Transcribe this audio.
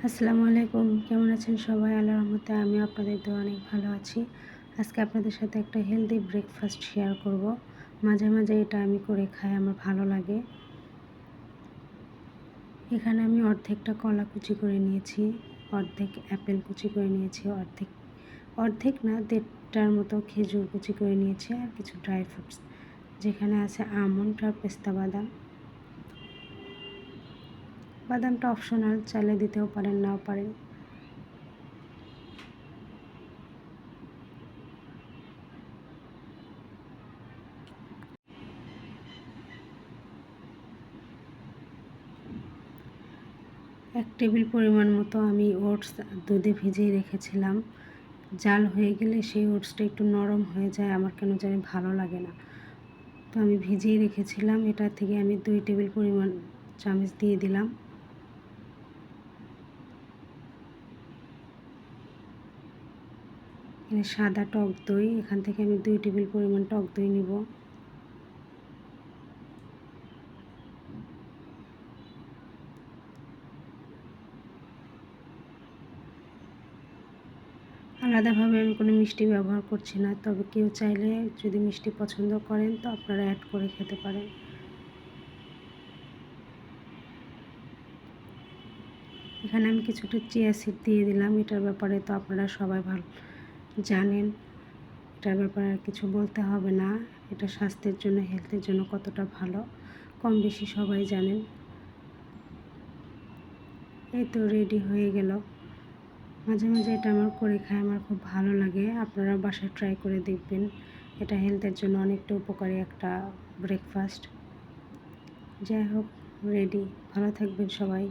আসসালামু আলাইকুম। কেমন আছেন সবাই? আল্লাহর রহমতে আমিও আপনাদের দোয়ায় অনেক ভালো আছি। আজকে আপনাদের সাথে একটা হেলদি ব্রেকফাস্ট শেয়ার করব। মাঝে মাঝে এটা আমি করে খাই, আমার ভালো লাগে। এখানে আমি অর্ধেকটা কলা কুচি করে নিয়েছি, অর্ধেক অ্যাপেল কুচি করে নিয়েছি, অর্ধেক না 1.5টার মতো খেজুর কুচি করে নিয়েছি, আর কিছু ড্রাই ফ্রুটস যেখানে আছে আমন্ড আর পেস্তা বাদাম। বাদামটা অপশনাল, চাইলে দিতেও পারেন, নাও পারেন। এক টেবিল পরিমাণ মতো আমি ওটস দুধে ভিজিয়ে রেখেছিলাম। জাল হয়ে গেলে সেই ওটসটা একটু নরম হয়ে যায়, আমার কেন জানি ভালো লাগে না। তো আমি ভিজিয়ে রেখেছিলাম, এটা থেকে আমি 2 টেবিল পরিমাণ চামচ দিয়ে দিলাম। সাদা টক দই, এখান থেকে আমি 2 টেবিল পরিমাণ টক দই নিব। আলাদাভাবে আমি কোনো মিষ্টি ব্যবহার করছি না, তবে কেউ চাইলে যদি মিষ্টি পছন্দ করেন তো আপনারা অ্যাড করে খেতে পারেন। এখানে আমি কিছুটা চিয়া সিড দিয়ে দিলাম। এটার ব্যাপারে তো আপনারা সবাই ভালো জানেন, এটার ব্যাপারে আর কিছু বলতে হবে না। এটা স্বাস্থ্যের জন্য, হেলথের জন্য কতটা ভালো কম বেশি সবাই জানেন। এই তো রেডি হয়ে গেল। মাঝে মাঝে এটা আমার করে খাই, আমার খুব ভালো লাগে। আপনারা বাসায় ট্রাই করে দেখবেন, এটা হেলথের জন্য অনেকটা উপকারী একটা ব্রেকফাস্ট। যাই হোক, রেডি। ভালো থাকবেন সবাই।